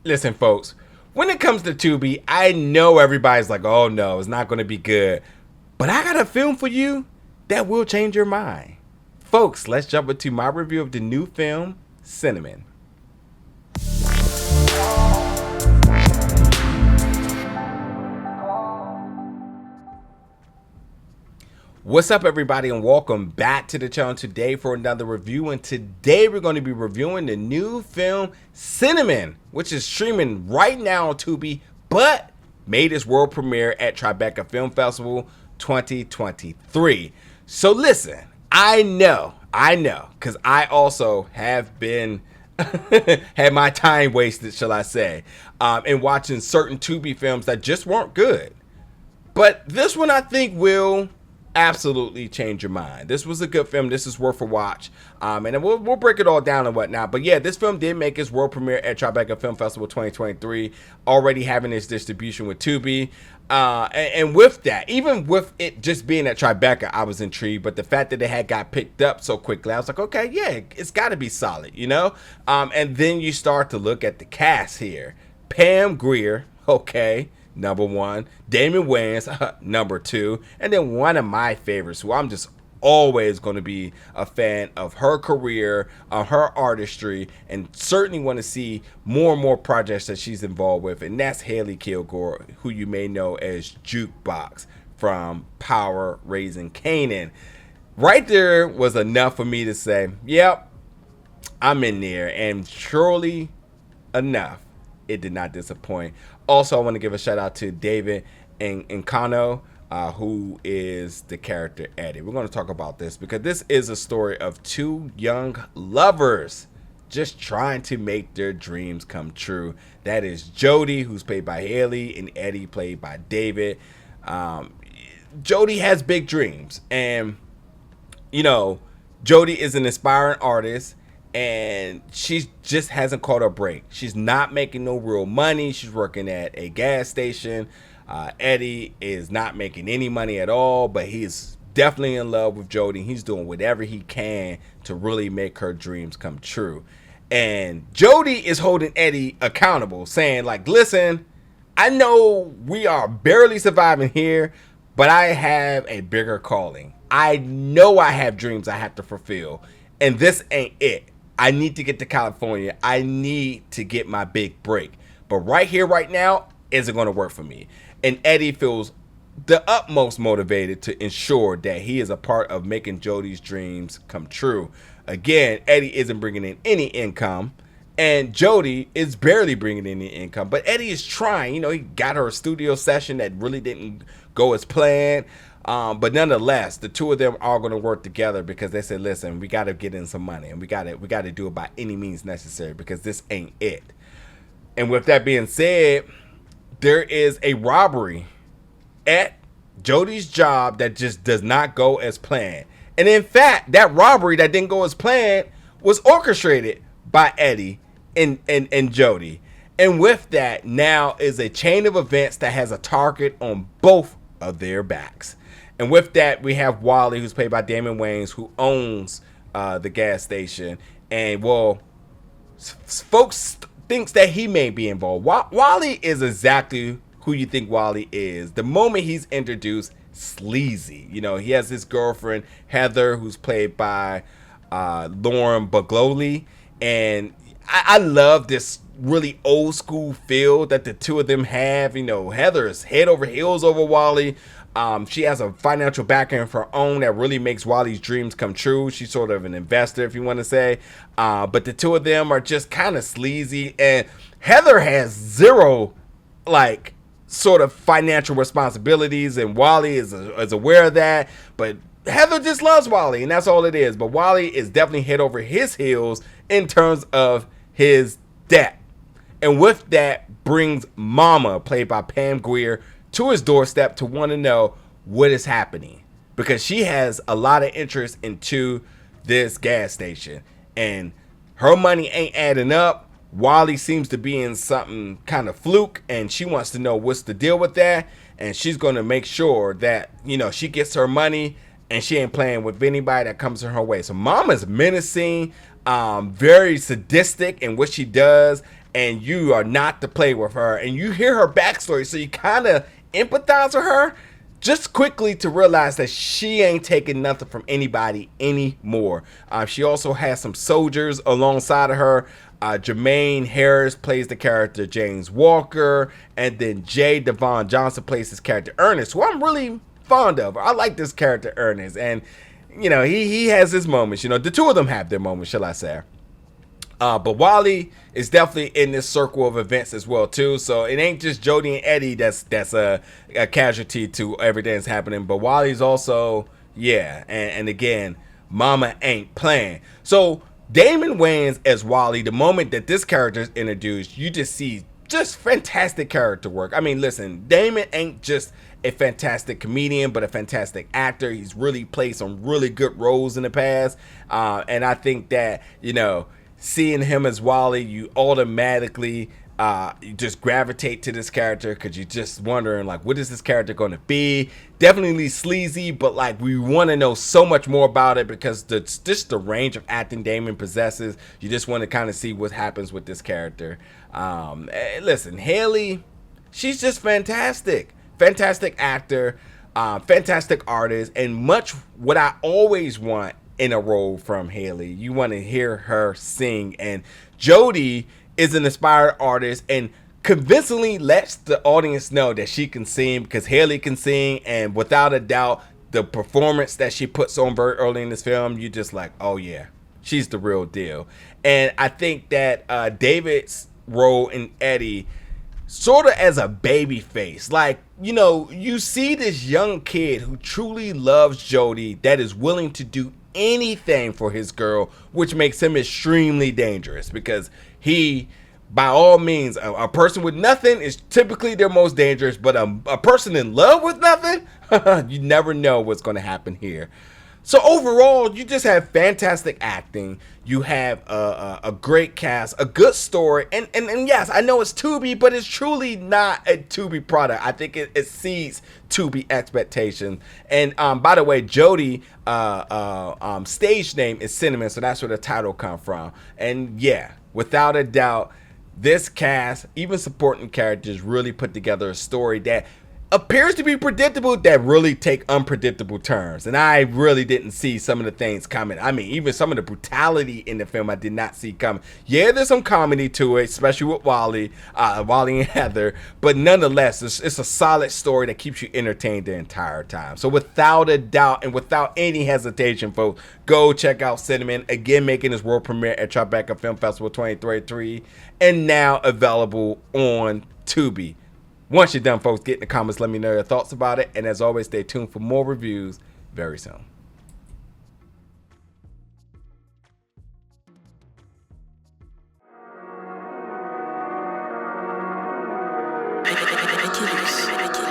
Listen, folks, when it comes to Tubi, I know everybody's like, oh no, it's not going to be good. But I got a film for you that will change your mind. Folks, let's jump into my review of the new film, Cinnamon. What's up, everybody, and welcome back to the channel today for another review. And today we're going to be reviewing the new film Cinnamon, which is streaming right now on Tubi, but made its world premiere at Tribeca Film Festival 2023. So listen, I know, because I also have been had my time wasted, shall I say, in watching certain Tubi films that just weren't good. But this one I think will absolutely change your mind. This was a good film. This is worth a watch. And we'll break it all down and whatnot. But yeah, this film did make its world premiere at Tribeca Film Festival 2023, already having its distribution with Tubi. And with that, even with it just being at Tribeca, I was intrigued. But the fact that it had got picked up so quickly, I was like, okay, yeah, it's got to be solid, you know? And then you start to look at the cast here. Pam Grier, okay, number one. Damon Wayans, number two. And then one of my favorites, who I'm just always going to be a fan of her career, her artistry, and certainly want to see more and more projects that she's involved with. And that's Hailey Kilgore, who you may know as Jukebox from Power Raising Kanan. Right there was enough for me to say, yep, I'm in there. And surely enough, it did not disappoint. Also, I want to give a shout out to David Iacono, who is the character Eddie. We're going to talk about this because this is a story of two young lovers just trying to make their dreams come true. That is Jodi, who's played by Hailey, and Eddie, played by David. Jodi has big dreams, and you know, Jodi is an aspiring artist, and she just hasn't caught a break. She's not making no real money. She's working at a gas station. Eddie is not making any money at all, but he's definitely in love with Jodi. He's doing whatever he can to really make her dreams come true. And Jodi is holding Eddie accountable, saying like, listen, I know we are barely surviving here, but I have a bigger calling. I know I have dreams I have to fulfill, and this ain't it. I need to get to California. I need to get my big break. But right here, right now, isn't going to work for me. And Eddie feels the utmost motivated to ensure that he is a part of making Jodi's dreams come true. Again, Eddie isn't bringing in any income, and Jodi is barely bringing in any income. But Eddie is trying. You know, he got her a studio session that really didn't go as planned. But nonetheless, the two of them are going to work together because they said, listen, we got to get in some money, and we got to do it by any means necessary because this ain't it. And with that being said, there is a robbery at Jodi's job that just does not go as planned. And in fact, that robbery that didn't go as planned was orchestrated by Eddie and Jodi. And with that, now is a chain of events that has a target on both of their backs. And with that, we have Wally, who's played by Damon Wayans, who owns the gas station. And, well, folks thinks that he may be involved. Wally is exactly who you think Wally is. The moment he's introduced, sleazy. You know, he has his girlfriend, Heather, who's played by Lauren Bagloli. And I love this really old school feel that the two of them have. You know, Heather is head over heels over Wally. She has a financial backing of her own that really makes Wally's dreams come true. She's sort of an investor, if you want to say. But the two of them are just kind of sleazy. And Heather has zero, like, sort of financial responsibilities. And Wally is aware of that. But Heather just loves Wally, and that's all it is. But Wally is definitely head over his heels in terms of his debt. And with that brings Mama, played by Pam Grier, to his doorstep to want to know what is happening, because she has a lot of interest into this gas station and her money ain't adding up. Wally seems to be in something kind of fluke, and she wants to know what's the deal with that. And she's going to make sure that, you know, she gets her money and she ain't playing with anybody that comes in her way. So Mama's menacing, very sadistic in what she does, and you are not to play with her, and you hear her backstory, so you kind of empathize with her just quickly to realize that she ain't taking nothing from anybody anymore. She also has some soldiers alongside of her. Jermaine Harris plays the character James Walker, and then Jay Devon Johnson plays his character Ernest, who I'm really fond of. I like this character Ernest, and he has his moments. The two of them have their moments, shall I say. But Wally is definitely in this circle of events as well too. So it ain't just Jodi and Eddie that's a casualty to everything that's happening. But Wally's also, and again, Mama ain't playing. So Damon Wayans as Wally, the moment that this character is introduced, you just see just fantastic character work. I mean, listen, Damon ain't just a fantastic comedian, but a fantastic actor. He's really played some really good roles in the past. And I think that, seeing him as Wally, you automatically you just gravitate to this character because you're just wondering, like, what is this character going to be? Definitely sleazy, but like we want to know so much more about it because just the range of acting Damon possesses. You just want to kind of see what happens with this character. Listen, Hailey, she's just fantastic. Fantastic actor, fantastic artist, and much what I always want in a role from Hailey. You want to hear her sing, and Jodi is an inspired artist and convincingly lets the audience know that she can sing because Hailey can sing, and without a doubt, the performance that she puts on very early in this film, you just like, oh yeah, she's the real deal. And I think that David's role in Eddie, sort of as a baby face, like, you see this young kid who truly loves Jodi, that is willing to do anything for his girl, which makes him extremely dangerous because he, by all means, a person with nothing is typically their most dangerous, but a person in love with nothing, you never know what's going to happen here. So overall, you just have fantastic acting. You have a great cast, a good story, and yes, I know it's Tubi, but it's truly not a Tubi product. I think it exceeds Tubi expectations. And by the way, Jodi stage name is Cinnamon, so that's where the title comes from. And yeah, without a doubt, this cast, even supporting characters, really put together a story that appears to be predictable that really take unpredictable turns. And I really didn't see some of the things coming. I mean, even some of the brutality in the film I did not see coming. Yeah, there's some comedy to it, especially with Wally and Heather. But nonetheless, it's a solid story that keeps you entertained the entire time. So without a doubt and without any hesitation, folks, go check out Cinnamon. Again, making his world premiere at Tribeca Film Festival 2023. And now available on Tubi. Once you're done, folks, get in the comments, let me know your thoughts about it. And as always, stay tuned for more reviews very soon. I